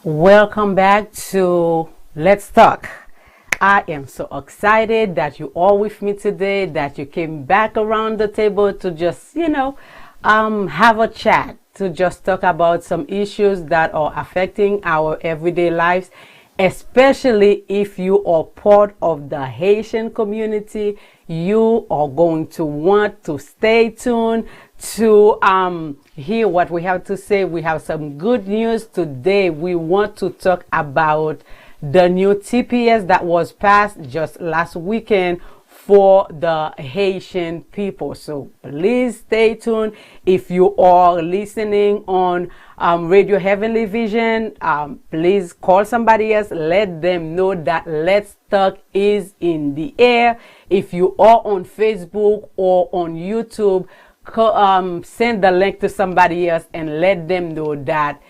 Welcome back to Let's Talk. I am so excited that you all with me today, that you came back around the table to just, have a chat, to just talk about some issues that are affecting our everyday lives, especially if you are part of the Haitian community. You are going to want to stay tuned to hear what we have to say. We have some good news today. We want to talk about the new TPS that was passed just last weekend for the Haitian people. So please stay tuned. If you are listening on Radio Heavenly Vision, please call somebody else. Let them know that Let's Talk is in the air. If you are on Facebook or on YouTube, send the link to somebody else and let them know that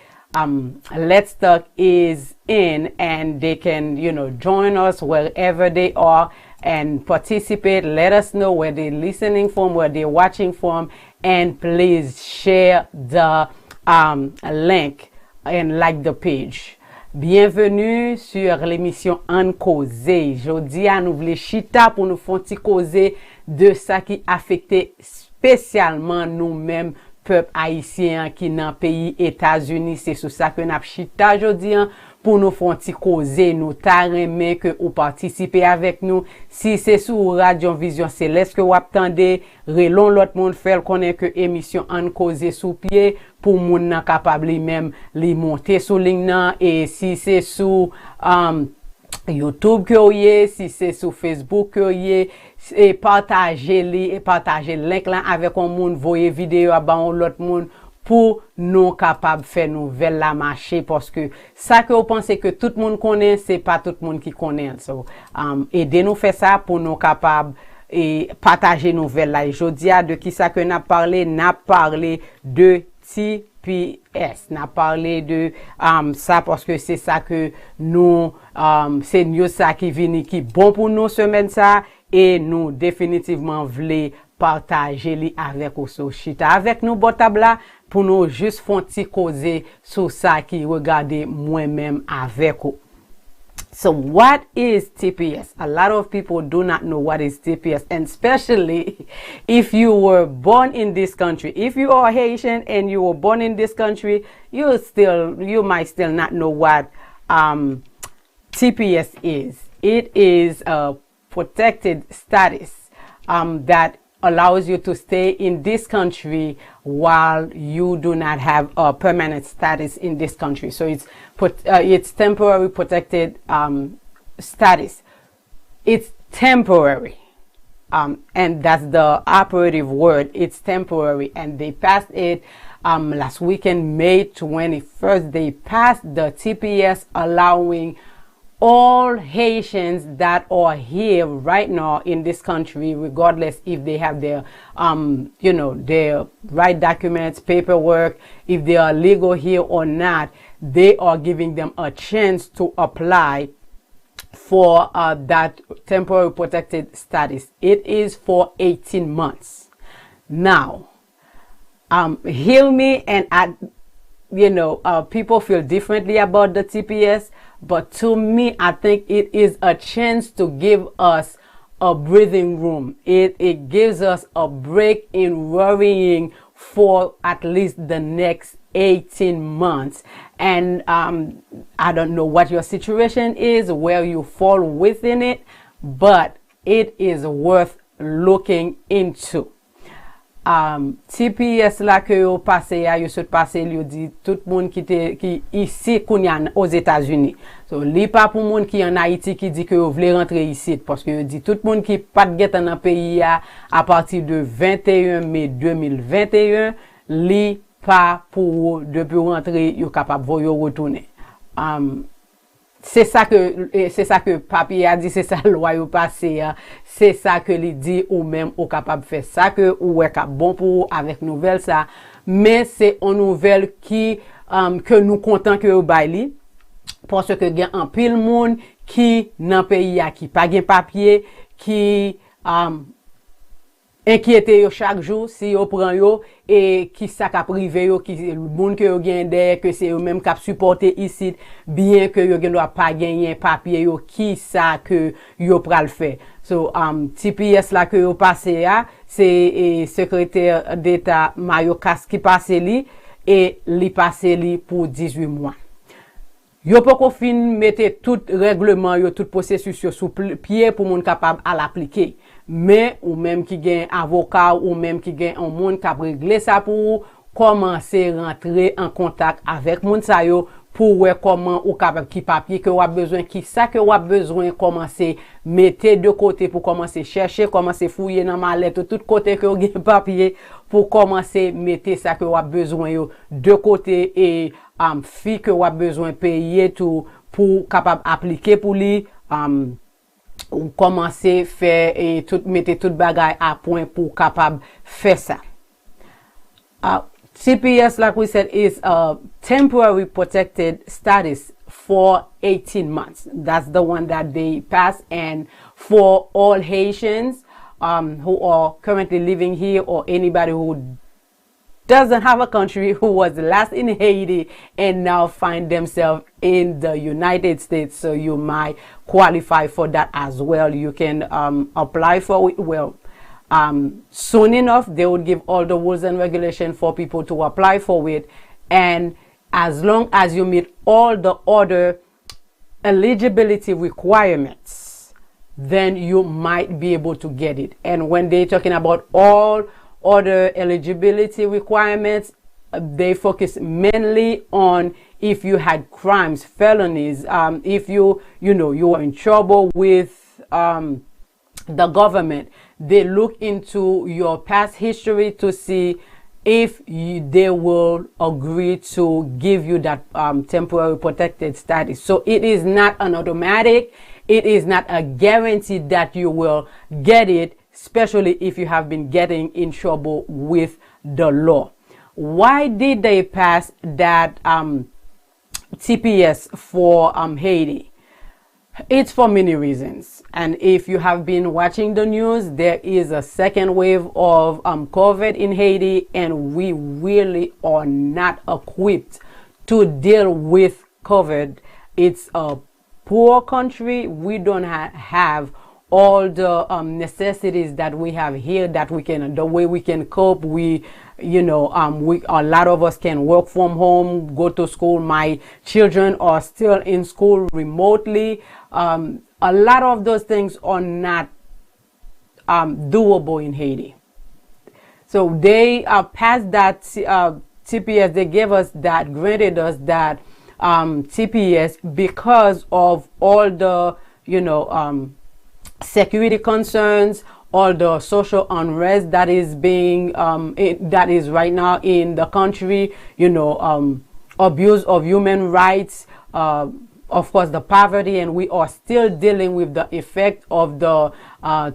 Let's Talk is in, and they can, join us wherever they are and participate. Let us know where they're listening from, where they're watching from, and please share the link and like the page. Bienvenue sur l'émission Koze. Jodi a nou vle chita pour nous fonti causer de ça qui affecte spécialement nous-mêmes peuple haïtien qui dans pays États-Unis. C'est sur ça que n'a chita jodi pour nous fonti causer. Nous ta remen que ou participer avec nous. Si c'est sur Radio Vision Céleste que ou attendez, relon l'autre monde faire connaître que émission Koze sous pied pour moun nan capable même li monter sur ligne nan. Et si c'est sur YouTube que yé, si c'est sur Facebook que yé, et partager le link là avec un monde, voyer vidéo à ba l'autre monde pour nous capable faire nouvelle la marcher, parce que ça que vous pensez que tout le monde connaît, c'est pas tout le monde qui connaît. So, aidez nous faire ça pour nous capable et partager nouvelle là. Jodi a de qui ça que n'a parlé de TPS. N'a parlé de ça parce que c'est ça que nous c'est news ça qui vient qui bon pour nous semaine ça, et nous définitivement voulons partager li avec ou so chita avec nous botabla pour nous juste fonti causer sur ça qui regarder moi-même avec ou. So what is TPS? A lot of people do not know what is TPS, and especially if you were born in this country. If you are Haitian and you were born in this country, you might still not know what TPS is. It is a protected status that allows you to stay in this country while you do not have a permanent status in this country. So it's temporary protected status. It's temporary, and that's the operative word. It's temporary, and they passed it last weekend, May 21st. They passed the TPS, allowing all Haitians that are here right now in this country, regardless if they have their, their right documents, paperwork, if they are legal here or not, they are giving them a chance to apply for that temporary protected status. It is for 18 months. Now, hear me, and people feel differently about the TPS. But to me, I think it is a chance to give us a breathing room. It gives us a break in worrying for at least the next 18 months. And I don't know what your situation is, where you fall within it, but it is worth looking into. TPS là que yo passé ya, yo sot passé yo dit tout monde qui ici kounya aux États-Unis. So li pas pour monde qui en Haïti qui dit que yo vle rentrer ici, parce que yo dit tout monde qui pas de gèt dans pays à partir de 21 mai 2021, li pas pour depuis rentrer yo capable voyo retourner. C'est ça que papier a dit, c'est ça loi yo passé, c'est ça que li dit, ou même ou capable faire ça que ou est bon pour avec nouvelle ça, mais c'est une nouvelle qui que nous content que yo bay li, parce que gen en pile monde qui dans pays a qui pas gen papier, qui inquiéter yo chaque jour si yo prend yo et qui ça ka privé yo qui le monde que yo gen der que c'est eux même qui supporter ici bien que yo gen doit pas gagner papier yo qui ça que yo pral faire. So TPS là que yo passé a c'est secrétaire d'état Mario Kas qui passé li et li passé li pour 18 mois. Yo pas qu'on fin mette tout règlement yo tout processus yo sous pied pour moun capable à l'appliquer. Mais ou même qui gagne avocat ou même qui gagne un monde qui a réglé ça pour commencer rentrer en contact avec moun sa yo pour voir comment ou capable qui papier que ou a besoin qui ça que ou a besoin commencer mettre de côté pour commencer chercher commencer fouiller dans mallette tout côté que ou gagne papier pour commencer mettre ça que ou a besoin yo de côté et fi que ou a besoin payer tout pour capable appliquer pour lui ou commencer faire et tout mettre tout bagay à point pour capable faire ça. TPS, like we said, is a temporary protected status for 18 months. That's the one that they passed, and for all Haitians who are currently living here or anybody who doesn't have a country, who was last in Haiti and now find themselves in the United States. So you might qualify for that as well. You can apply for it. Well, soon enough, they would give all the rules and regulations for people to apply for it. And as long as you meet all the other eligibility requirements, then you might be able to get it. And when they're talking about all other eligibility requirements, they focus mainly on if you had crimes, felonies, if you were in trouble with the government. They look into your past history to see if they will agree to give you that temporary protected status. So it is not an automatic, it is not a guarantee that you will get it, especially if you have been getting in trouble with the law. Why did they pass that TPS for Haiti? It's for many reasons. And if you have been watching the news, there is a second wave of COVID in Haiti, and we really are not equipped to deal with COVID. It's a poor country. We don't have all the necessities that we have here, that we can, the way we can cope. We a lot of us can work from home, go to school. My children are still in school remotely. A lot of those things are not doable in Haiti. So they passed that TPS. They gave us that, granted us that TPS because of all the security concerns, all the social unrest that is being that is right now in the country, abuse of human rights, of course the poverty, and we are still dealing with the effect of the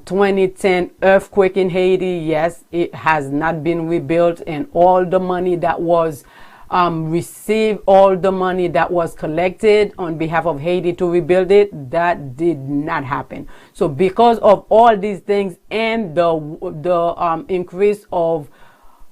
2010 earthquake in Haiti. Yes, it has not been rebuilt, and all the money that was received, all the money that was collected on behalf of Haiti to rebuild it, that did not happen. So because of all these things and the increase of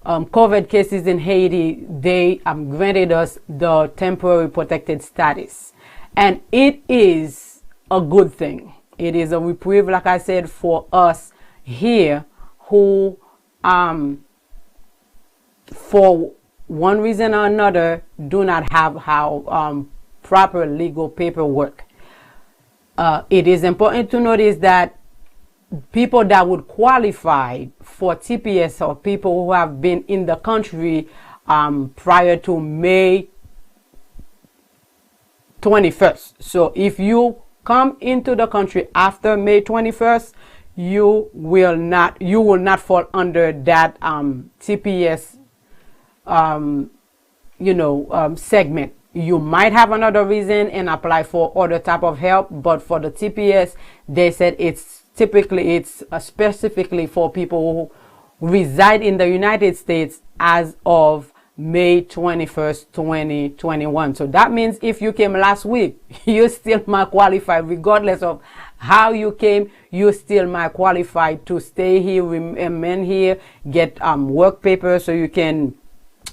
COVID cases in Haiti, they granted us the temporary protected status. And it is a good thing. It is a reprieve, like I said, for us here who, for one reason or another, do not have how proper legal paperwork. It is important to notice that people that would qualify for TPS are people who have been in the country prior to May 21st. So if you come into the country after May 21st, you will not fall under that TPS segment. You might have another reason and apply for other type of help, but for the TPS, they said it's specifically for people who reside in the United States as of May 21st, 2021. So that means if you came last week, you still might qualify regardless of how you came, you still might qualify to stay here, remain here, get work papers so you can,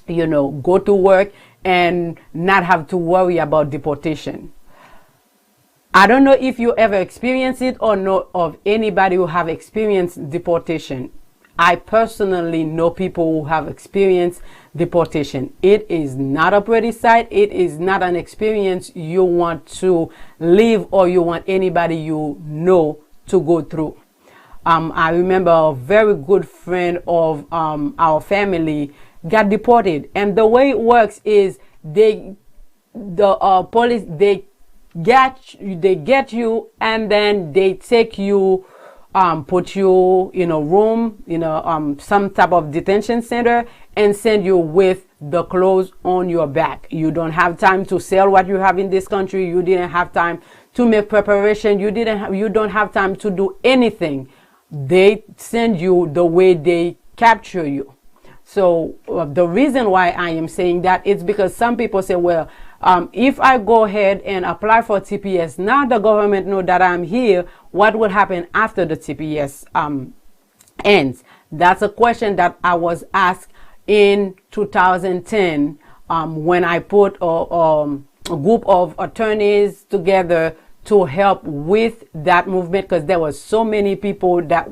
go to work and not have to worry about deportation. I don't know if you ever experienced it or know of anybody who have experienced deportation. I personally know people who have experienced deportation. It is not a pretty sight. It is not an experience you want to live or you want anybody you know to go through. I remember a very good friend of our family got deported, and the way it works is the police they get you and then they take you, put you in a room, some type of detention center, and send you with the clothes on your back. You don't have time to sell what you have in this country. You didn't have time to make preparation. You don't have time to do anything. They send you the way they capture you. So the reason why I am saying that is because some people say, well, if I go ahead and apply for TPS, now the government know that I'm here, what will happen after the TPS ends? That's a question that I was asked in 2010 when I put a group of attorneys together to help with that movement, because there was so many people that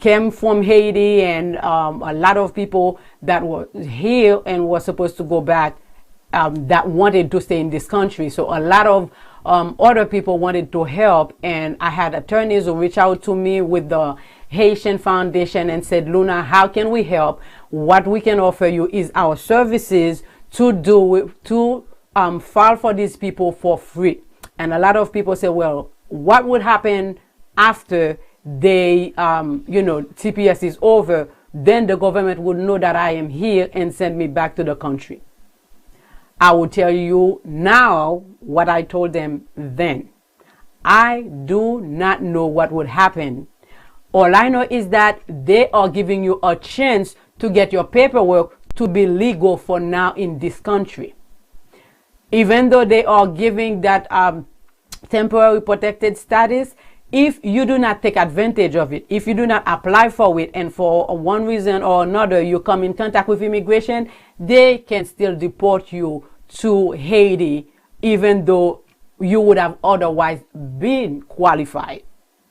came from Haiti and a lot of people that were here and were supposed to go back that wanted to stay in this country. So a lot of other people wanted to help, and I had attorneys who reached out to me with the Haitian Foundation and said, Luna, how can we help? What we can offer you is our services to file for these people for free. And a lot of people say, well, what would happen after they, TPS is over? Then the government would know that I am here and send me back to the country. I will tell you now what I told them then. I do not know what would happen. All I know is that they are giving you a chance to get your paperwork to be legal for now in this country. Even though they are giving that temporary protected status, if you do not take advantage of it, if you do not apply for it, and for one reason or another you come in contact with immigration, they can still deport you to Haiti, even though you would have otherwise been qualified.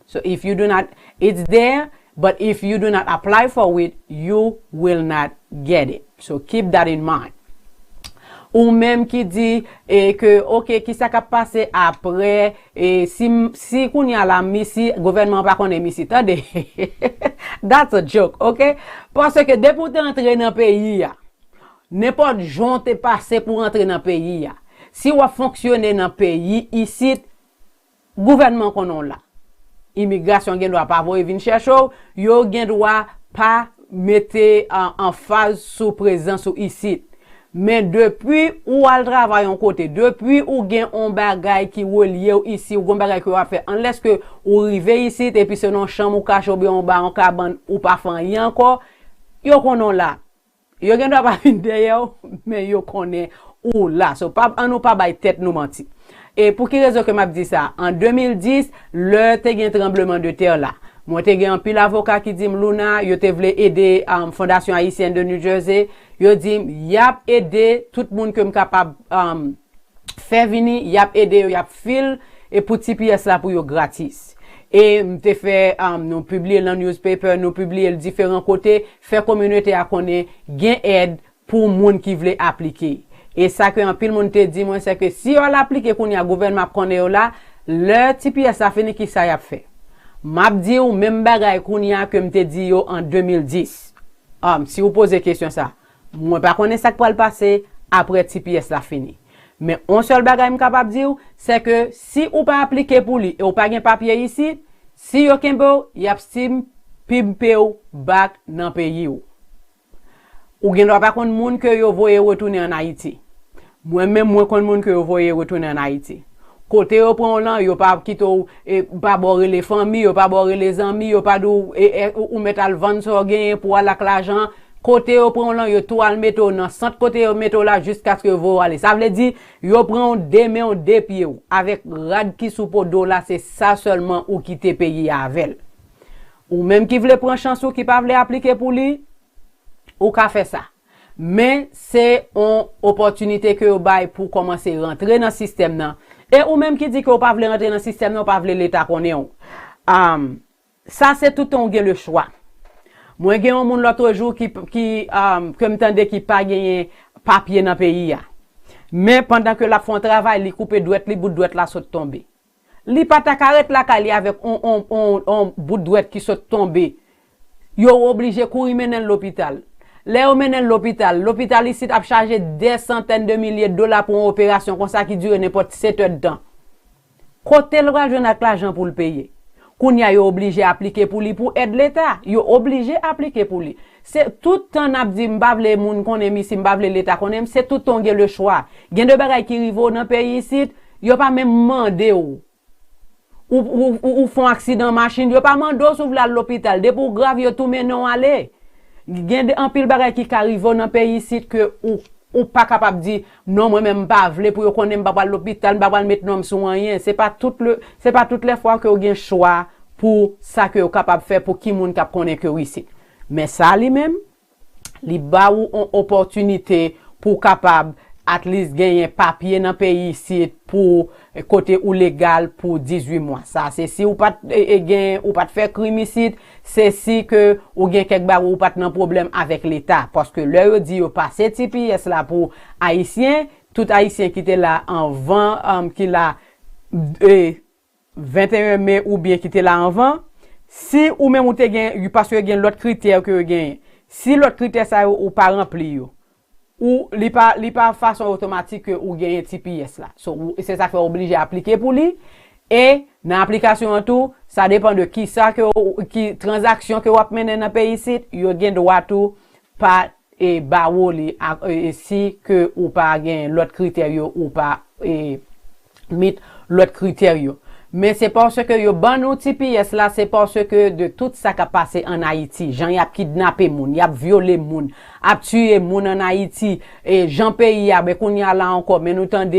So if you do not, it's there, but if you do not apply for it, you will not get it. So keep that in mind. Ou même qui dit que OK, qui ça cap passer après si qu'on y a la misi gouvernement pas connaît misi. Attendez. That's a joke, OK? Parce que dès pour entrer dans pays ya, n'importe gens te passé pour entrer dans pays ya. Si ou fonctionner dans pays ici, gouvernement konon là. Immigration gen doit pas voyer vinn chercher, yo gen doit pas mettre en phase sous présence ou ici. Mais depuis ou al travail en côté, depuis ou gen on bagay qui relié ou ici ou gon bagay qui va faire, unless que ou rive ici et puis c'est non chambre ou cache ou bien en bas en cabane ou pas fan rien encore, yo konon là. Yo gen doit pas vinn derrière, mais yo connaît ou là. So pas an nou pas bay tête nou menti. Et pour qui raison que m'a dit ça? En 2010, le te gen tremblement de terre là. Moi te gen un pile avocat qui dit Luna, yo te vle aider Fondation Haitienne de New Jersey. Yo dit yap aider tout monde que m capable faire venir, yap aider, yap fil et pour TPS là pour yo gratis. Et m'te fait nous publier dans newspaper, nous publier le différents côtés, faire communauté à connaître gain aide pour monde qui veut appliquer. Et ça que en pile monde te dit moi c'est que si on l'applique qu'on y a gouvernement connaît là, le TPS a fini qui ça y a fait. M'a dit ou même bagay qu'on y a que m'te dit yo en 2010. Si vous posez question ça, moi pas connais ça qui va le passer après TPS la fini. Mais un seul bagay m capable dire c'est que si ou pas appliquer pour lui et ou pas gen papier ici, si yo kembo, y a stim pimpe ou back dans pays ou gen doit pas konn moun que yo voye retourner en Haïti. Moi-même moi konn moun que yo voye retourner en Haïti. Côté yo prend là, yo pas kito et pas borrer les familles, yo pas borrer les amis, yo pas ou mettre al vendre so gain pour la l'argent. côté yo prend là yo tout al mettre dans centre côté yo mettre là jusqu'à ce que vous allez. Ça veut dire yo prend deux mains deux pieds avec rad qui sous podo là, c'est ça seulement ou qui te payer avec. Ou même qui veut prendre chance ou qui pas veut appliquer pour lui ou ka fait ça. Mais c'est une opportunité que vous bail pour commencer à rentrer dans le système là. Et ou même qui dit que vous pas veut rentrer dans le système là, pas veut l'état qu'on est. Ça c'est tout on gagne le choix. Moi j'ai un monde l'autre jour qui comme tande qui pas gagné papier dans pays là. Mais pendant que la font travail, li couper douette, li bout douette là saute tomber. Li pas ta carrette là kali avec on bout douette qui saute tomber. Yo obligé courir mener l'hôpital. Les menen l'hôpital ici a chargé des centaines de milliers de dollars pour une opération comme ça qui dure n'importe 7 heures de temps. Côté le roi journal l'argent pour le payer. Kounya yo obligé appliquer pour lui pour aider l'état, yo obligé appliquer pour lui. C'est tout temps n'a dit m'bavle moun connaît ici m'bavle l'état connaît, c'est tout temps le choix. Gen de bagay qui rivo dans pays ici, yo pas même mandé ou font accident machine, yo pas mandé ou à l'hôpital, de pour grave yo tout menon aller. Gen de en pile bagay qui arrive dans pays ici que ou pas capable dire non moi même pas vle pour connait pas l'hôpital pas mettre nom sur rien, c'est pas toutes les fois que vous avez choix pour ça que vous capable faire pour qui moun cap connaît que ici. Mais ça lui même li ba ou une opportunité pour capable at least gagner papier dans pays ici pour côté ou légal pour 18 mois. Ça c'est si ou pas gain ou pas faire crime ici, c'est si que ou gain quelque bar ou pas nan problème avec l'état parce que leur dit yo passer TPS là pour haïtien, tout haïtien qui était là en 20 qui là 21 mai ou bien qui était là en 20, si ou même ou te gain parce que gain l'autre critère que gain. Si l'autre critère ça ou pas rempli yo ou li pas façon automatique ou gagner TPS là. So c'est ça fait obligé à appliquer pour lui et dans l'application en tout, ça dépend de qui ça que qui transaction que vous mener dans pays ici, yo gain droit tout pas et ba ou li si que ou pas gain l'autre critère ou pas mit l'autre critère. Mais c'est parce que yo ban nou TPS là, c'est parce que de tout ça qui a passé en Haïti, Jean y a kidnappé moun, y a violé moun, a tué moun en Haïti et Jean pays a ben qu'on y a là encore mais nous tande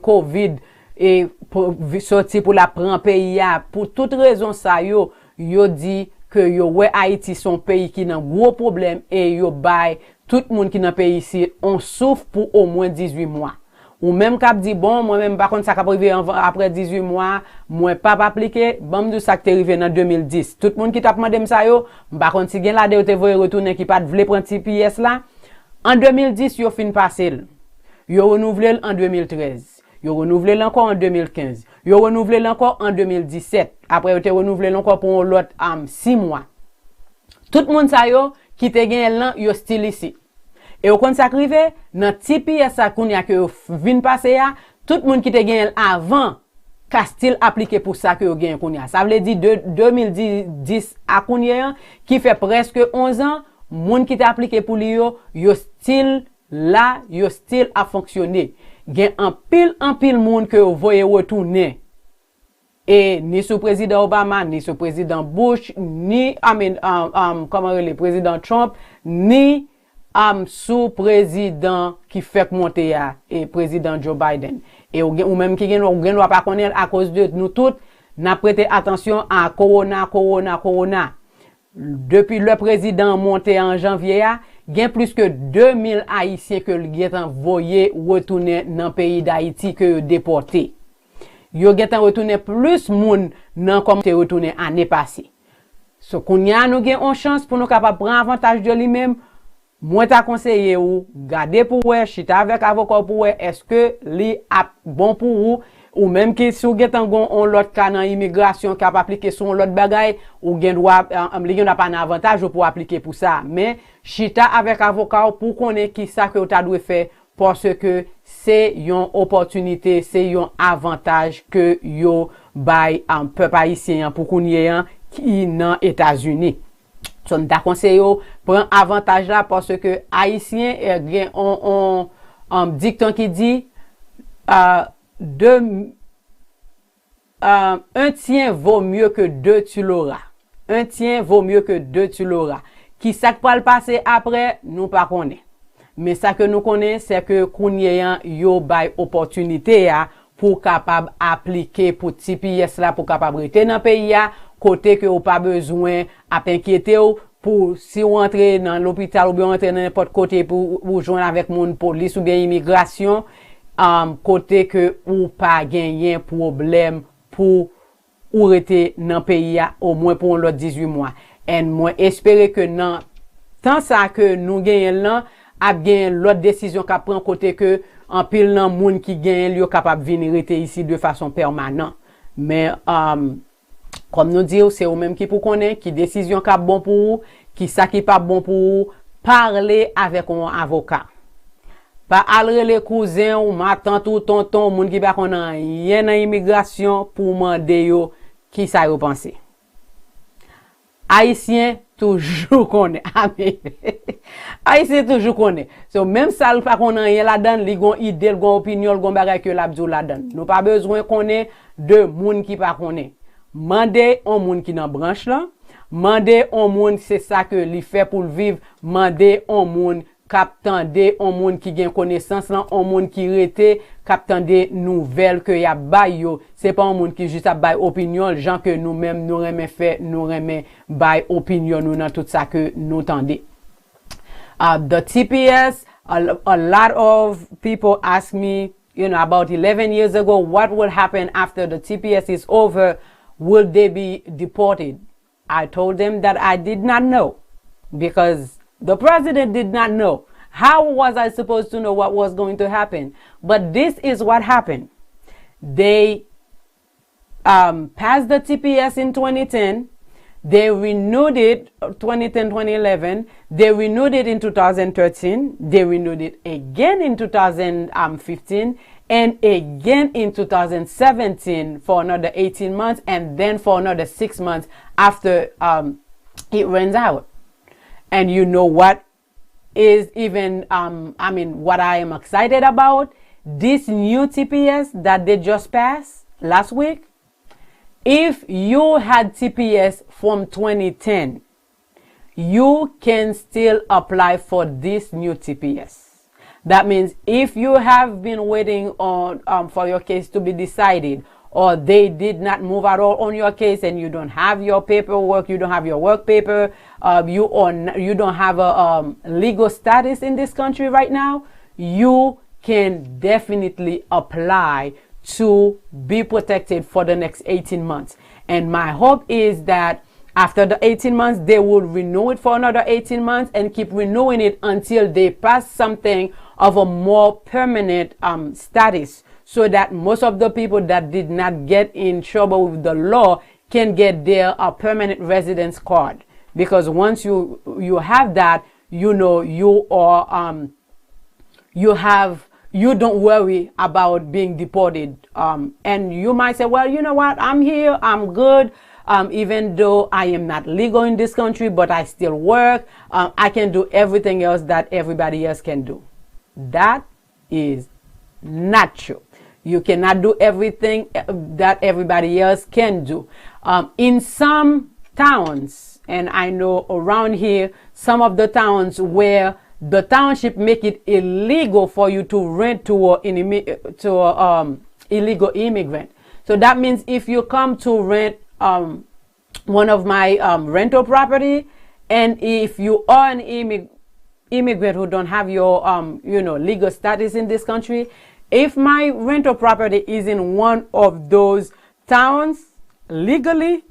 Covid et sorti pour la prendre pays a pour toute raison ça yo dit que yo ouais Haïti son pays qui nan gros problème et yo bay tout monde qui dans pays ici on souffre pour au moins 18 mois. Ou même cap dit bon moi même par contre ça cap arrivé après 18 mois moi pas appliquer bam de ça qui est arrivé en 2010 tout le monde qui t'a demandé ça yo par contre si gen la de te voye retourner qui pas vle prendre TPS là en 2010 yo fin passer yo renouvelé en 2013 yo renouvelé encore en 2015 yo renouvelé encore en 2017 après yo te renouvelé encore pour l'autre 6 mois tout le monde ça yo qui te gen là yo still ici. Et au compte ça arrive dans TPS ça kounya que vinn passer ya tout le monde qui te gagne avant ka style appliqué pour ça que gagne kounya ça veut dire de 2010 à kounya qui fait presque 11 ans monde qui t'a appliqué pour lui yo style là yo style a fonctionner gagne en pile monde que vous voyez retourner et ni sous président Obama ni sous président Bush ni comment le président Trump ni sous président qui fait monter et président Joe Biden et ou même qui gen pas connaître à cause de nous toutes n'a prêté attention à corona depuis le président monté en janvier gen plus que 2000 haïtiens que il a envoyé retourner dans pays d'Haïti que déporté yo gen retourner plus moun nan comme te retourner année passée so kounya nous gen une chance pour nous capable prendre avantage de lui-même. Moi t'a conseillé ou garder pour ouais chita avec avocat pour ouais est-ce que li a bon pour ou même que si ou gen on l'autre cas dans immigration qui a appliquer son l'autre bagay ou gen droit li gen pas un avantage pour appliquer pour ça mais chita avec avocat pour connaître qui ça que tu doit faire parce que c'est une opportunité c'est un avantage que yo bay en peuple haïtien pour connaître qui dans États-Unis. So m'ta conseille prend avantage là parce que haïtien on dicton qui dit un tien vaut mieux que deux tu l'auras. Un tien vaut mieux que deux tu l'auras. Qui ça qui va le passer après, nous pas connaît. Mais ça que nous connaissons, c'est que kounye yo bay opportunité pour capable appliquer pour TPS là pour capable rester dans pays côté que ou pas besoin à inquiéter pour si on entre dans l'hôpital ou bien entre dans n'importe côté pour joindre avec mon police ou bien immigration côté que ou pas gagner problème pour ou rester dans pays au moins pour l'autre 18 mois. Et moi espérer que dans tant ça que nous gagnons là a bien l'autre décision qu'a prend côté que en pile nan moun qui gagne yo capable venir rester ici de façon permanente. Mais comme nous dit, c'est eux même qui pour connaître qui décision qu'a bon pour vous, qui ça qui pas bon pour vous, parler avec un avocat. Pas aller les cousins ou ma tante ou tonton moun qui pas connait rien dans immigration pour demander yo qui ça yo penser. Haïtien toujours connaît. Haïtien toujours connaît. So même ça pas connait rien là-dedans, li gon idée, gon opinion, gon bagay que l'abdou là-dedans. Nous pas besoin connaît de moun qui pas connaît. Mandez on moun qui dans branche là, mandez on moun c'est ça que li fait pour vivre, mandez on moun k'ap tande, on moun qui gen connaissance là, on moun qui rete k'ap tande nouvelles que y a bay yo, c'est pas un moun qui juste a bay opinion, gens que nous même nous remet fait, nous remet bay opinion nous dans tout ça que nous tande. The TPS, a lot of people ask me, you know, about 11 years ago, what will happen after the TPS is over? Will they be deported? I told them that I did not know because the president did not know. How was I supposed to know what was going to happen? But this is what happened. They passed the TPS in 2010. They renewed it 2010, 2011. They renewed it in 2013. They renewed it again in 2015 and again in 2017 for another 18 months and then for another 6 months after it runs out. And you know what is even, what I am excited about? This new TPS that they just passed last week. If you had TPS from 2010, you can still apply for this new TPS. That means if you have been waiting on for your case to be decided, or they did not move at all on your case and you don't have your paperwork, you don't have your work paper, you don't have a legal status in this country right now, you can definitely apply to be protected for the next 18 months. And my hope is that after the 18 months, they will renew it for another 18 months and keep renewing it until they pass something of a more permanent status, so that most of the people that did not get in trouble with the law can get their permanent residence card. Because once you have that, you know, you are you don't worry about being deported. And you might say, well, you know what? I'm here. I'm good. Even though I am not legal in this country, but I still work. I can do everything else that everybody else can do. That is not true. You cannot do everything that everybody else can do. In some towns, and I know around here, some of the towns where the township make it illegal for you to rent to an illegal immigrant. So that means if you come to rent one of my rental property, and if you are an immigrant who don't have your legal status in this country, if my rental property is in one of those towns legally,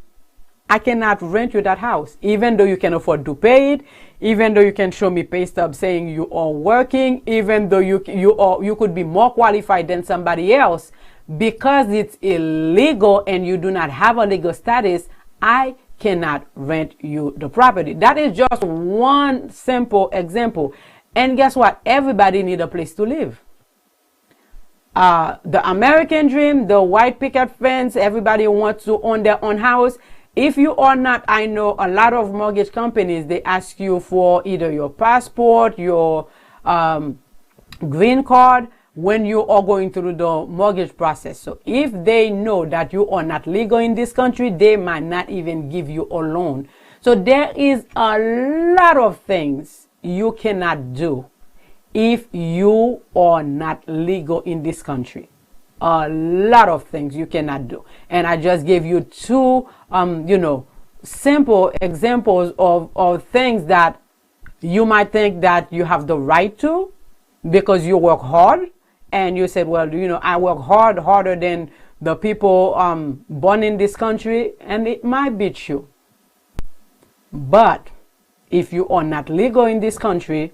I cannot rent you that house, even though you can afford to pay it, even though you can show me pay stub saying you are working, even though you could be more qualified than somebody else. Because it's illegal and you do not have a legal status, I cannot rent you the property. That is just one simple example. And guess what? Everybody needs a place to live. The American dream, the white picket fence, everybody wants to own their own house. If you are not, I know a lot of mortgage companies, they ask you for either your passport, your green card, when you are going through the mortgage process. So if they know that you are not legal in this country, they might not even give you a loan. So there is a lot of things you cannot do if you are not legal in this country. A lot of things you cannot do. And I just gave you two, simple examples of things that you might think that you have the right to because you work hard. And you said, well, I work harder than the people born in this country. And it might be true. But if you are not legal in this country,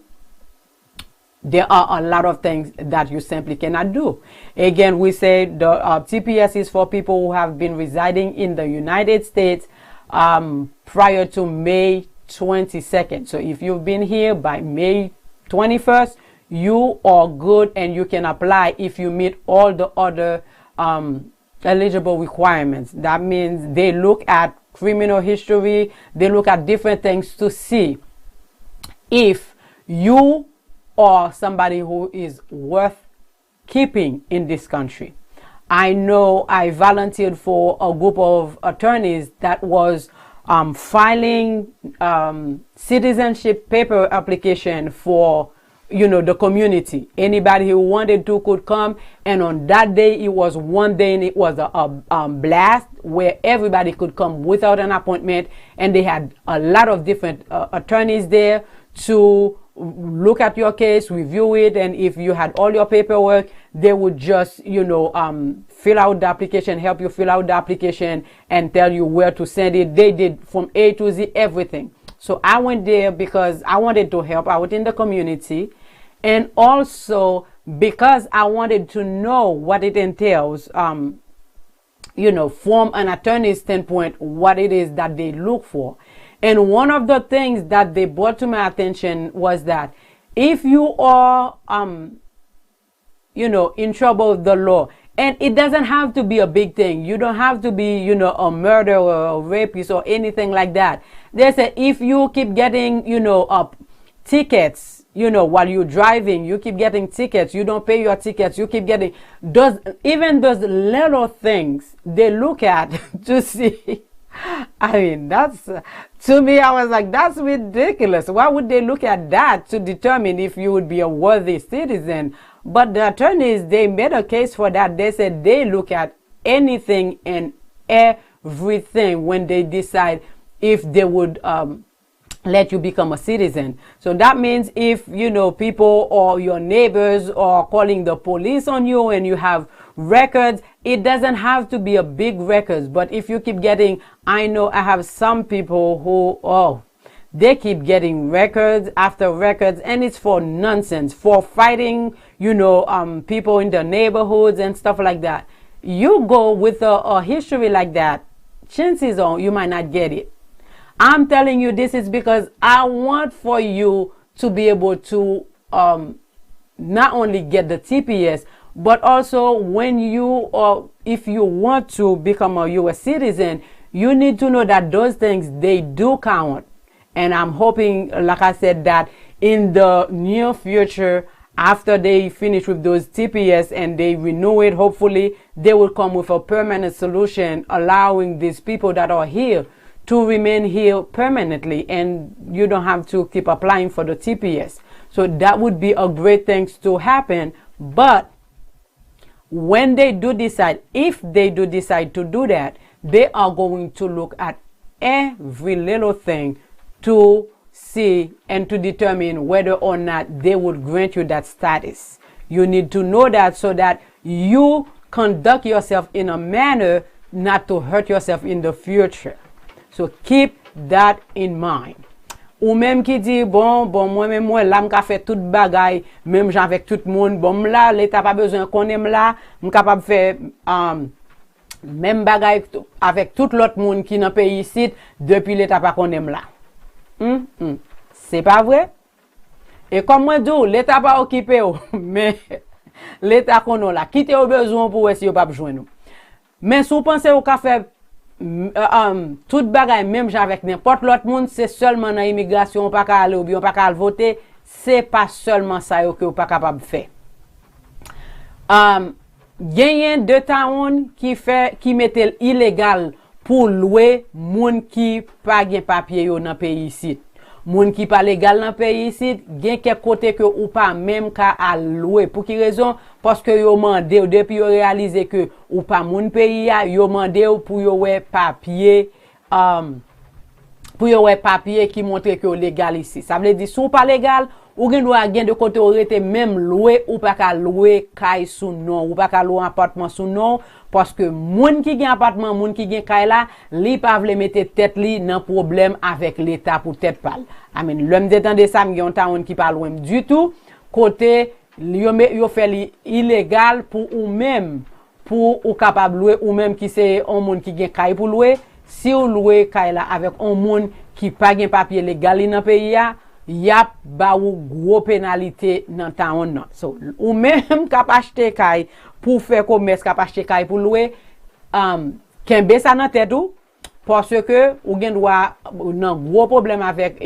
there are a lot of things that you simply cannot do. Again, we say the TPS is for people who have been residing in the United States prior to May 22nd. So if you've been here by May 21st, you are good and you can apply if you meet all the other eligible requirements. That means they look at criminal history, they look at different things to see if you or somebody who is worth keeping in this country. I know I volunteered for a group of attorneys that was filing citizenship paper application for the community. Anybody who wanted to could come, and on that day it was one day and it was a blast where everybody could come without an appointment, and they had a lot of different attorneys there to look at your case, review it, and if you had all your paperwork, they would just fill out the application, help you fill out the application, and tell you where to send it. They did from A to Z everything. So I went there because I wanted to help out in the community, and also because I wanted to know what it entails, from an attorney's standpoint, what it is that they look for. And one of the things that they brought to my attention was that if you are, in trouble with the law, and it doesn't have to be a big thing. You don't have to be, a murderer or a rapist or anything like that. They say if you keep getting, tickets, while you're driving, you keep getting tickets, you don't pay your tickets, you keep getting those little things they look at to see. I mean, to me, I was like, that's ridiculous. Why would they look at that to determine if you would be a worthy citizen? But the attorneys, they made a case for that. They said they look at anything and everything when they decide if they would let you become a citizen. So that means if, people or your neighbors are calling the police on you and you have records, it doesn't have to be a big records. But if you keep getting, I know I have some people who, they keep getting records after records, and it's for nonsense, for fighting, people in the neighborhoods and stuff like that. You go with a history like that, chances are you might not get it. I'm telling you this is because I want for you to be able to not only get the TPS, but also when if you want to become a U.S. citizen, you need to know that those things, they do count. And I'm hoping, like I said, that in the near future, after they finish with those TPS and they renew it, hopefully they will come with a permanent solution allowing these people that are here to remain here permanently, and you don't have to keep applying for the TPS. So that would be a great thing to happen. But when they do decide, if they do decide to do that, they are going to look at every little thing to see and to determine whether or not they would grant you that status. You need to know that so that you conduct yourself in a manner not to hurt yourself in the future. So keep that in mind. Ou même qui dit, moi, là, m'ka fait tout bagay, même j'en avec tout le monde, là, l'État pas besoin qu'on aime là, m'ka capable faire, même bagay avec tout l'autre monde qui dans pays ici, depuis l'État pas qu'on aime là. C'est pas vrai? Et comme moi dis, l'État pas occupé, mais l'État qu'on a là, quitte au besoin pour essayer pas besoin nous. Mais si vous pensez au café, tout bagay même avec n'importe l'autre monde, c'est seulement dans l'immigration, pas qu'à aller ou bien pas qu'à voter, c'est pas seulement ça que vous pas capable de faire. Gagner de taon qui mettait illégal pour louer moun qui pas gen papier yo dans pays ici. Moun qui pas légal dans pays ici, gen quelque côté que ou pas même ka à louer. Pour qui raison? Parce que yo mandé depuis yo réaliser que ou pas moun pays ya, yo mandé pour yo ouais papier pour yo ouais papier qui montre que légal ici. Ça veut dire si ou pas légal, ou gen doit gen de côté ou rete même louer ou pas ka louer kay sous nom, ou pas ka louer appartement sous nom parce que moun qui gen appartement, moun qui gen kay là, li pa vle mette tête li nan problème avec l'état pour tête pal. Amen. L'homme détende ça m'gen taon qui pas loin du tout côté yo fait li illégal pour ou même pour ou capable louer ou même qui c'est un moun qui gen kay pour louer. Si ou louer kay la avec un moun qui pas gen papier légal dans pays ya, yap ba ou gros pénalité dans taon nan. So ou même k'ap acheter kay pour faire commerce, k'ap acheter kay pour louer kembe ça dans tête ou parce que ou gen droit nan gros problème avec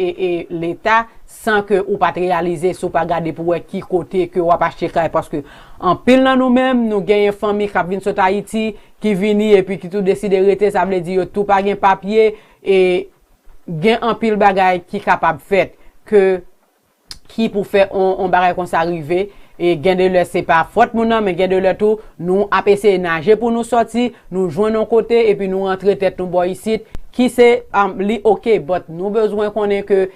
l'état sans que ou pas réaliser sou pas garder pour qui côté que ou pas acheter kay parce que en pile nan nous même nous gagne famille qui vinn sur Haïti qui vini et puis qui tout décide rester ça veut dire tout pas gen papier et gen en pile bagay qui capable fait que qui pour faire on bagay comme ça arriver et gen de le c'est pas faute mon mais gen de le tout nous a essayer nager pour nous sortir nous joindre nos côté et puis nous rentrer tête nous boy ici qui c'est li OK but nous besoin qu'on ait que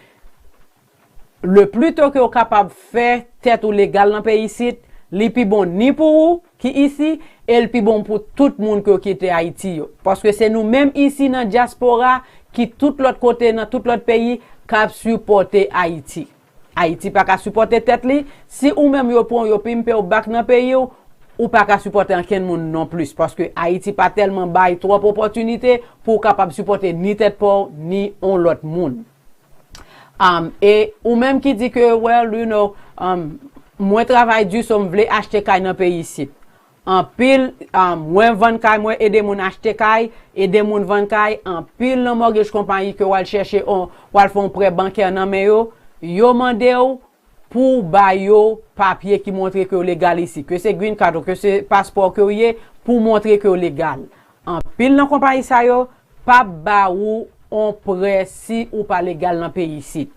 le plus tôt que on capable faire tête ou légal dans pays ici li pi bon ni pour vous qui ici et le pi bon pour tout le monde qui était Haïti parce que c'est nous même ici dans diaspora qui tout l'autre côté dans tout l'autre pays cap supporter Haïti. Haïti pas ka supporter tête li, si ou même yo prend yo pimpe ou back dans pays ou pas ka supporter aucun monde non plus parce que Haïti pas tellement bail trop opportunité pour capable supporter ni tête pour ni on l'autre monde. Et ou même qui dit que well you know moi travail du somme vle acheter kay dans pays ici. En pile moi vendre kay moi aider moun acheter kay aider moun vendre kay en pile dans mortgage compagnie que wal chercher on wal font prêt bancaire nan men yo mandé pour ba yo papier qui montre que légal ici que c'est green card que c'est passeport que yé pour montrer que légal en pile dans compagnie ça yo pas ba ou on prêt si ou pas légal dans pays ici.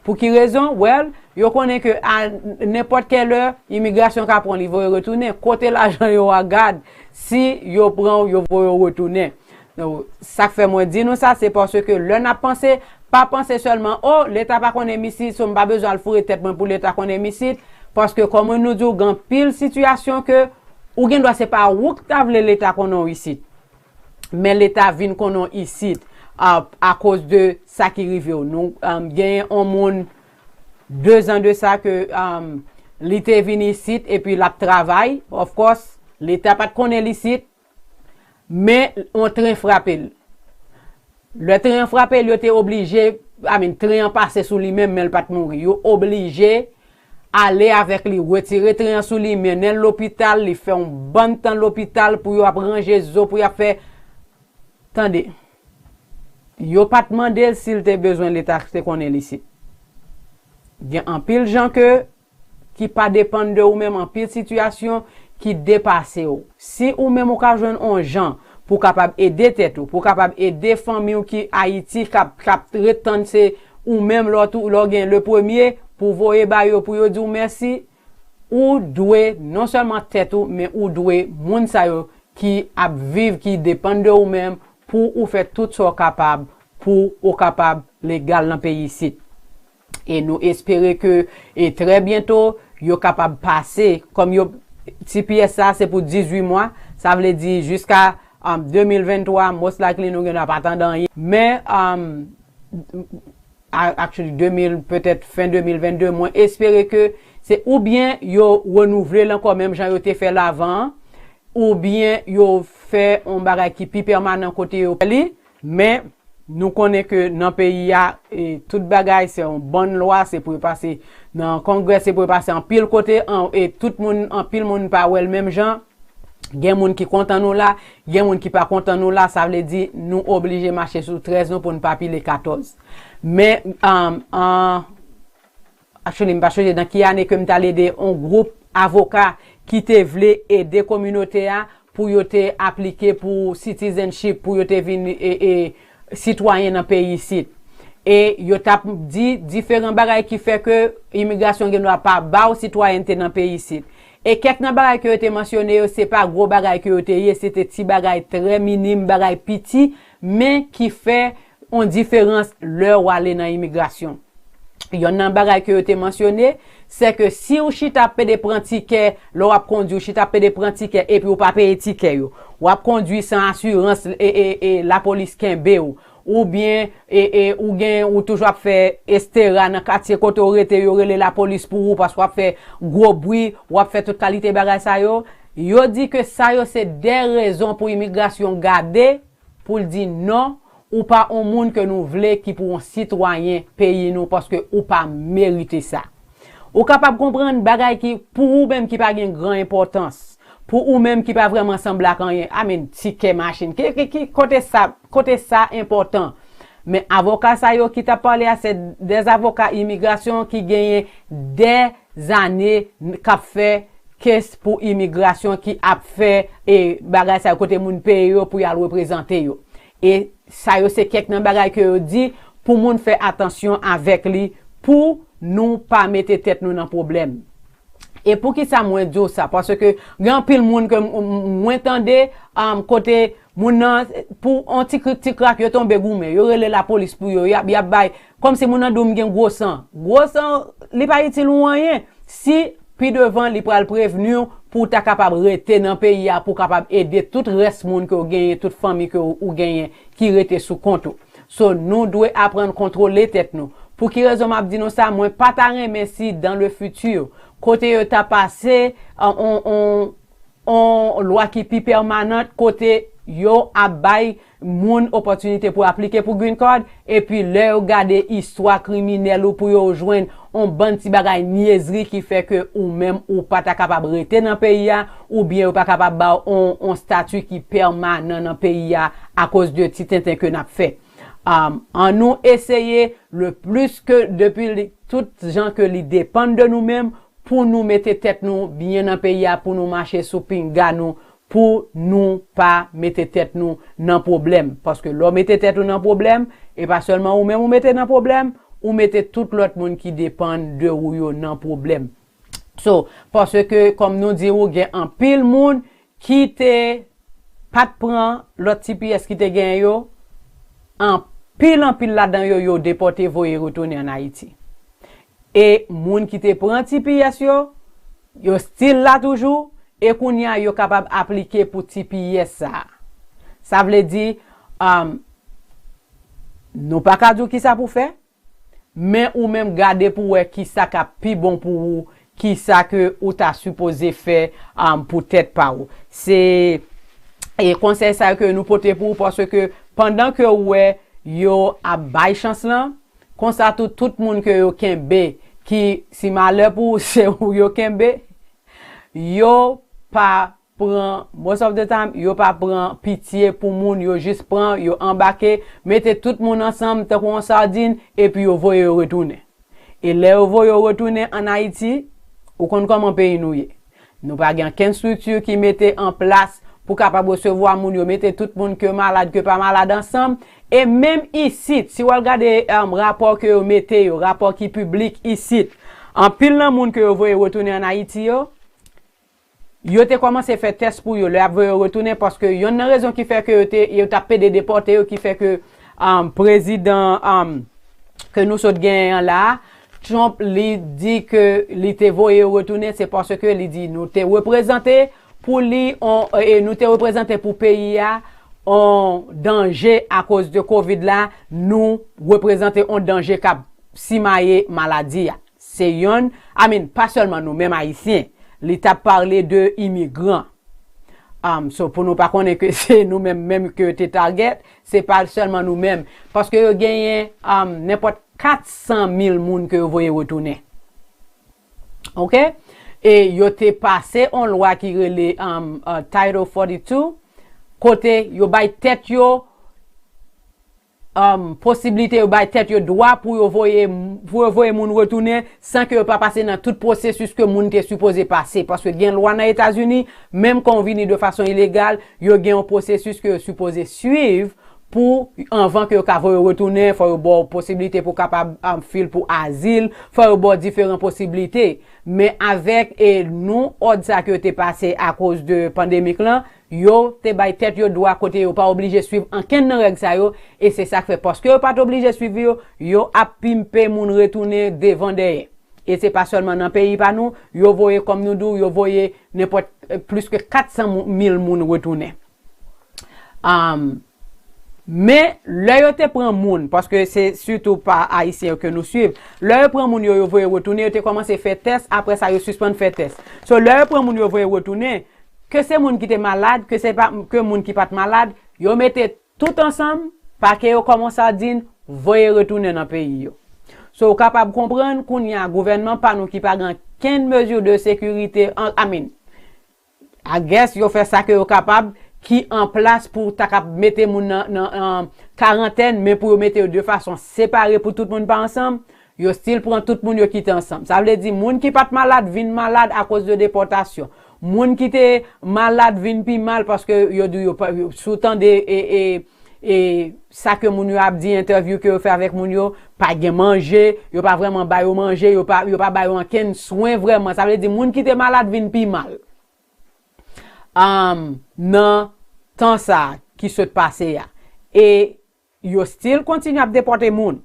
Pour qui raison? Well, yo connaît que à n'importe quelle heure, immigration ka prend li va retourner. Côté l'argent yo regarde, si yo prend yo va retourner. Donc ça fait moi dire nous ça c'est parce que l'on a pensé pas penser seulement oh l'état pas connaît ici, so pas besoin de fourrer tête pour l'état connaît ici parce que comme nous dit grand pile situation que ou gen doit c'est pas ou t'a vle l'état connaît ici. Mais l'état vinn connaît ici. À cause de ça qui arrive nous gagne un monde 2 ans de ça que l'été vini ici et puis la travail of course l'état pas connaît ici mais on train frappé le train frappé il était obligé train passer sous lui même mais pas mourir il obligé aller avec lui retirer train sous lui mener l'hôpital il fait un bon temps l'hôpital pour y ranger zo pour y faire attendez yo pas demander s'il te besoin l'état te connaît ici. Il y a un pile gens que qui pas dépendre de ou même en pile situation qui dépasse ou. Si ou même ou ka joindre un gens pour capable aider tête ou pour capable aider famille qui Haïti cap retendre c'est ou même l'autre le premier pour voyer ba yo pour yo dire merci ou doué non seulement tête ou mais ou doué moun sa yo qui a vivre qui dépend de ou même pour ou faire tout ça capable pour ou capable légal dans pays ici et nous espérer que et très bientôt yo capable passer comme yo TPS ça c'est pour 18 mois ça veut dire jusqu'à 2023 most likely nous n'avons pas attendre mais actually 2000 peut-être fin 2022 moi espérer que c'est ou bien yo renouveler encore même Jean yo te fait l'avant ou bien yo fait un bagage qui pi permanent côté yo mais nous connaissons que dans le pays et toute bagage c'est une bonne loi c'est pour passer dans le congrès c'est pour passer en pile côté et tout le monde en pile monde pas le même genre gen moun qui content nous là gen moun qui pas content nous là ça veut dire nous obligé marcher sur 13 nous pour ne pas piler 14 mais actually m'pas choisir dans qui année que m'ta aider un groupe avocat qui te vle aider communauté pour yo te appliquer pour citizenship pour yo te vin citoyen dans pays ici. Et yo t'a dit différents bagages qui fait que immigration ne doit pas ba citoyenneté dans pays ici. Et quelques bagages que été mentionné, c'est pas gros bagages que été, c'était petit bagages très minime, bagages petit, mais qui fait une différence leur ou aller dans immigration. Il y a un bagage que été mentionné, c'est que si ou chita paie des prend ticket, l'on a conduit chita paie des prend ticket et puis ou pas payer ticket yo, ou a conduit sans assurance et la police kembe ou bien ou gen ou toujours fait estera dans quartier côté orete yo relé la police pour ou parce qu'on fait gros bruit ou a fait toute qualité bagage ça yo dit que ça yo c'est des raisons pour immigration garder pour dire non ou pas un monde que nous voulons qui pour un citoyen payer nous parce que ou pas mériter ça. Ou capable comprendre bagay qui pour ou même qui pas une grande importance, pour ou même qui pas vraiment semble à rien. Amen, ticket machine qui côté ça important. Mais avocat ça yo qui t'a parlé à c'est des avocats immigration qui gagnent des années qu'a fait caisse pour immigration qui a fait et bagay ça côté moun paye yo pour y aller représenter yo. Et ça yo c'est quelques bagay que yo dit pour moun faire attention avec lui pour nous pas mettre tête nous dans problème. Et pour qui ça moins dit ça parce que grand pile monde que moins tendez côté moun pour anti crack yo tombe goumé yo relé la police pour yo y a bay comme si moun dom gen gros sang li pas utile rien si puis devant li pral prévenir pour ta capable rester dans pays pour capable aider tout reste monde que gagne toute famille que ou gagne qui rete sous compte. So nous doit apprendre contrôler tête nous. Pour qui raison m'a dit nous ça moi pas ta merci dans le futur côté t'a passé on loi qui pi permanente côté yo a bay moun opportunité pour appliquer pour green card et puis leur regarder histoire criminelle ou pour yo joindre on bon ti bagay niaiserie qui fait que ou même ou pas ta capable rester dans pays ou bien ou pas capable ba on statut qui permanent dans pays à cause de petit tintin que n'a fait. En nous essayer le plus que depuis toutes gens que li dépendent de nous-mêmes pour nous mettre tête nous bien dans pays pour nous marcher sous pinga nous pour nous pas mettre tête nous dans problème parce que l'homme mettre tête nous dans problème et pas seulement ou même ou mettez dans problème ou mettez tout l'autre monde qui dépend de ou yo dans problème. So parce que comme nous dit ou gen en pile monde qui te pas prend l'autre TPS qui te gen yo en pile là-dedans yo déporté voyer retourner en Haïti. Et moun qui te prend TPS yo still là toujours et qu'on y a yo capable appliquer pour TPS ça. Ça veut dire nous pas ka dou qui ça pour faire mais ou même garder pour qui ça ka pi bon pour ou qui ça que ou t'a supposé faire pour tête pas ou. C'est et conseil ça que nous porter pour parce que pendant que ouais yo a bay chance là comme ça tout monde que yo kembe qui si malheur pour c'est ou yo kembe yo pas prend most of the time yo pas prend pitié pour moun yo juste prend yo embarquer mettez tout monde ensemble tant qu'on sardine et puis yo voye retourner et là yo voye retourner en Haïti ou kon comment pays nous pas gen aucune structure qui mettait en place pour capable recevoir moun yo mettez tout monde que malade que pas malade ensemble et même ici si vous regardez rapport que yo mettez rapport qui public ici en pile nan moun que yo voye retourner en Haïti yo te commencé faire test pour yo le voye retourner parce que y a une raison qui fait que yo tapé des déportés qui fait que président que nous sommes gagnant là Trump lui dit que li te voye retourner c'est parce que lui dit nous te représenté pour lui et nous te représenté pour pays en danger à cause de Covid là nous représenter un danger cap si maye maladie c'est yon pas seulement nous même haïtiens l'état parlé de immigrants so pour nous pas connaître que c'est nous même que te target c'est pas seulement nous mêmes parce que yo gagné n'importe 400 000 moun que vous voyez retourner. OK et yo te passé en loi qui relé Title 42 côté yo bay tête yo possibilité yo bay tête yo droit pour yo voyer moun retourner sans que yo pas passer dans tout processus que moun était supposé passer parce que gen loi dans États-Unis même quand on vient de façon illégale yo gen un processus que yo supposé suivre pour avant que yo ka retourner faut yo bon possibilité pour capable fil pour asile faut yo bon différentes possibilités mais avec et nous ordre ça que t'es passé à cause de pandémique là yo te bay tête yo droit côté yo pas obligé suivre en ken nan règle ça yo et c'est ça que fait parce que yo pas obligé suivre yo a pimper moun retourner devant derrière et c'est pas seulement dans pays pas nous yo voyez comme nous dou yo voyez n'importe plus que 400 000 moun retourner mais là yo te prend moun parce que c'est surtout pas haïtien que nous suivons là yo prend moun yo voyez retourner yo te commencer faire test après ça yo suspend faire test so là yo prend moun yo voyez retourner que c'est moun qui était malade, que c'est pas que moun qui pas malade, yo mettez tout ensemble, parce que yo commence à dire, voyez retourner dans le pays yo. So, capable comprendre qu'on y a un gouvernement pas nous qui pas grand quelle mesure de sécurité, I guess yo fait ça que yo capable, qui en place pour ta mettre moun en quarantaine, mais pour yo mettre de façon séparée pour tout le monde pas ensemble, yo still prend tout le monde yo quitte ensemble. Ça veut dire, moun qui pas malade, vin malade à cause de déportation. Moun qui te malade vin pi mal parce que yo sous-temps et ça que moun yo a dit interview que yo fait avec moun yo pas gen manger yo pas vraiment ba yo manger yo pas ba yo ken soin vraiment ça veut dire moun qui te malade vin pi mal nan temps ça qui se passe ya et yo still continue à déporter moun.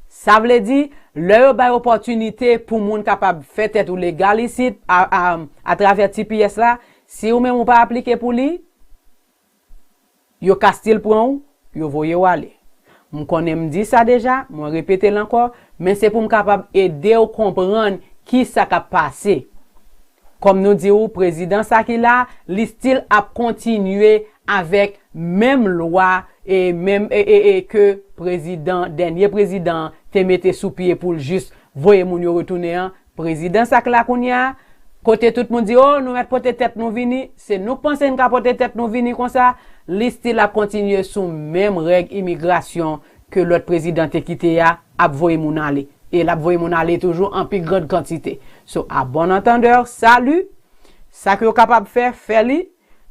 Ça veut dire leur ba opportunité pour moun capable faire tête ou légal ici à travers TPS là si ou même ou pas appliquer pour lui yo ka still prend yo voye ou aller m connais me dit ça déjà moi répéter encore mais c'est pour me capable aider ou comprendre qui ça ka passé comme nous dit ou président ça qui là li still a continuer avec même loi et même et que dernier président te mette sous pied pour juste voyer moun yo retourner président ça là kounya côté tout le monde dit oh nous mettre porter tête nous vini c'est nous penser nous porter tête nous vini comme ça liste la continuer sous même règle immigration que l'autre président te quitté a voyer moun aller et la voyer moun aller toujours en plus grande quantité so à bon entendeur salut ça que vous capable faire li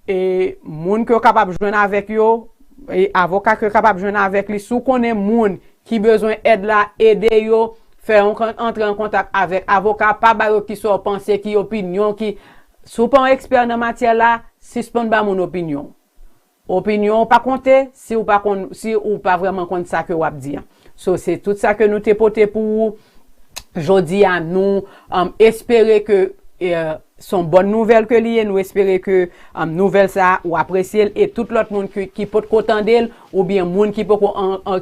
et moun que capable joindre avec yo et avocat que capable joindre avec lui sous connaît moun qui besoin aide là aider yo faire entrer en contact avec avocat pas ba yo qui sont penser qui opinion qui sous pas expert dans matière là suspend ba mon opinion pas compter si ou pas vraiment compte ça que ou a dire so c'est tout ça que nous te porter pour jodi à nous espérer que sont bonnes nouvelles que lié nous espérer que nouvelle ça ou apprécier et tout l'autre monde qui peut content d'elle ou bien monde qui peut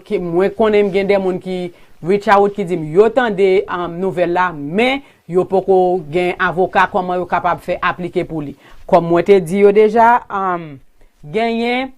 qui moins connaît gen des monde qui reach out qui dit yo tande nouvelle là mais yo poko gen avocat comment yo capable faire appliquer pour lui comme moi te dit yo déjà gagner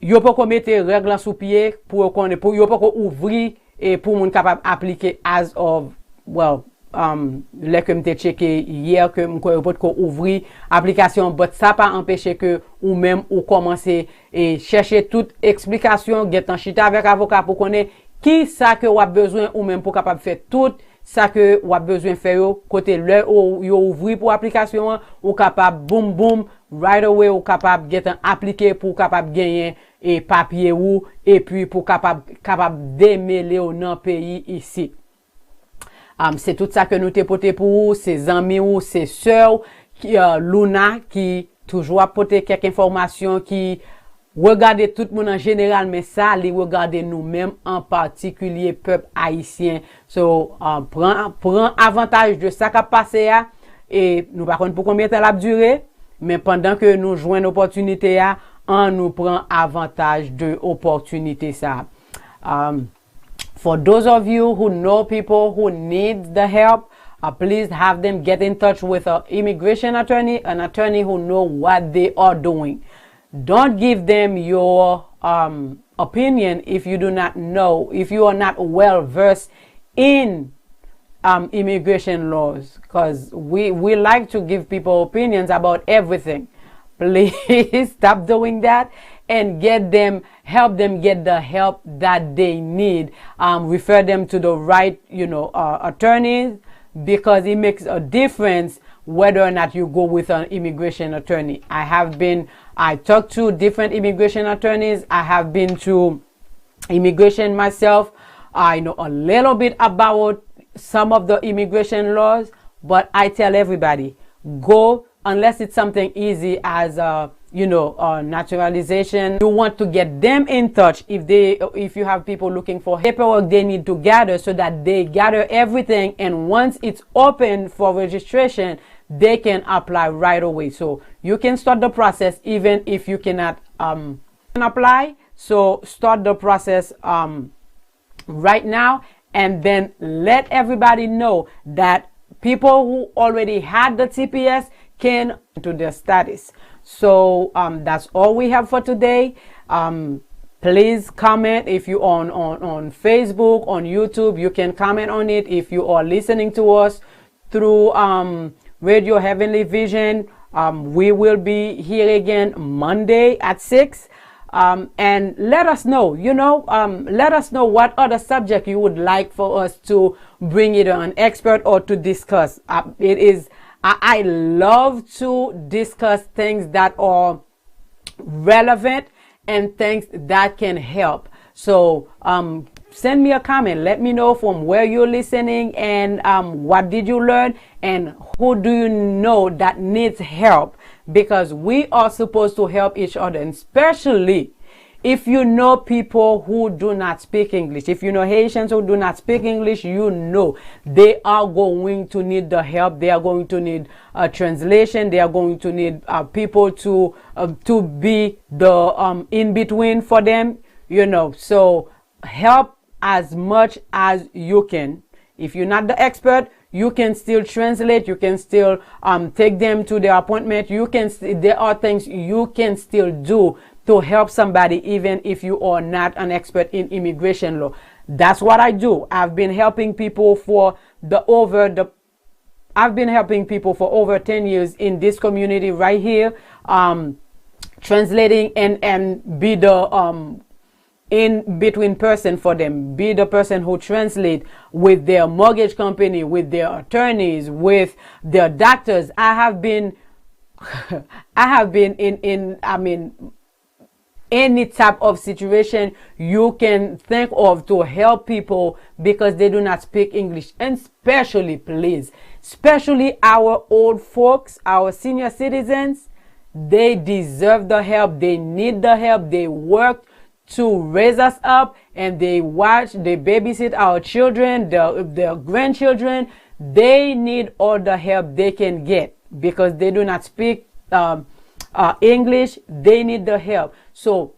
yo poko mettre règle sous pied pour connaître pour yo poko ouvrir et pour monde capable appliquer as of well là que m'te checké hier que m'ko peut ouvrir application but ça pas empêcher que ou même ou commencer et chercher toute explication get en chita avec avocat pour connaître qui ça que ou a besoin ou même pour capable faire tout ça que ou a besoin faire yo côté là ou yo ouvrir pour application ou capable boom boom right away ou capable get appliquer pour capable gagner et papier ou et puis pour capable démêler au nan pays ici. C'est tout ça que nous te porté pour vous, ses amis ou ses sœurs qui Luna qui toujours apporter quelques informations qui regardez tout le monde en général mais ça les regarder nous-mêmes en particulier peuple haïtien. So prend avantage de ça qui a passé et nous par contre pour combien de temps la durer mais pendant que nous joignons opportunité on nous prend avantage de opportunité ça. For those of you who know people who need the help, please have them get in touch with an immigration attorney, an attorney who know what they are doing. Don't give them your opinion if you do not know, if you are not well versed in immigration laws, because we like to give people opinions about everything. Please stop doing that and help them get the help that they need. Refer them to the right, attorneys, because it makes a difference whether or not you go with an immigration attorney. I talked to different immigration attorneys. I have been to immigration myself. I know a little bit about some of the immigration laws, but I tell everybody, go, unless it's something easy as naturalization. You want to get them in touch if you have people looking for paperwork they need to gather, so that they gather everything, and once it's open for registration, they can apply right away. So you can start the process even if you cannot apply. So start the process right now, and then let everybody know that people who already had the TPS can to their status. So that's all we have for today. Please comment if you on Facebook, on YouTube. You can comment on it. If you are listening to us through Radio Heavenly Vision, we will be here again Monday at 6. And let us know, let us know what other subject you would like for us to bring either an expert or to discuss. I love to discuss things that are relevant and things that can help. So send me a comment. Let me know from where you're listening, and what did you learn, and who do you know that needs help, because we are supposed to help each other, and especially if you know people who do not speak English. If you know Haitians who do not speak English, they are going to need the help. They are going to need a translation. They are going to need people to be the in-between for them, So help as much as you can. If you're not the expert, you can still translate. You can still take them to their appointment. There are things you can still do to help somebody, even if you are not an expert in immigration law. That's what I do. I've been helping people for over 10 years in this community right here, translating and be the in between person for them, be the person who translate with their mortgage company, with their attorneys, with their doctors. I have been in any type of situation you can think of to help people because they do not speak English. And especially our old folks, our senior citizens, they deserve the help. They need the help. They worked to raise us up, and they babysit our children, their grandchildren. They need all the help they can get because they do not speak English. They need the help. So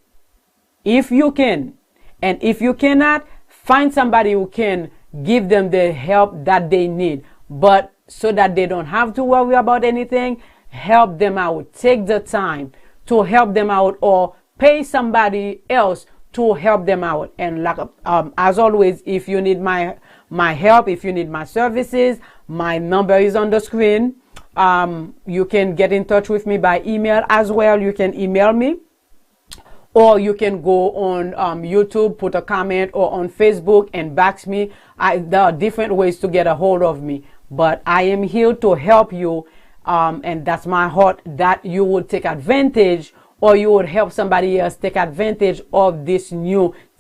if you can, and if you cannot, find somebody who can give them the help that they need. But so that they don't have to worry about anything, help them out. Take the time to help them out, or pay somebody else to help them out. And as always, if you need my help, if you need my services, my number is on the screen. You can get in touch with me by email as well. You can email me, or you can go on YouTube, put a comment, or on Facebook and back me. There are different ways to get a hold of me, but I am here to help you, and that's my heart, that you would take advantage, or you would help somebody else take advantage of this new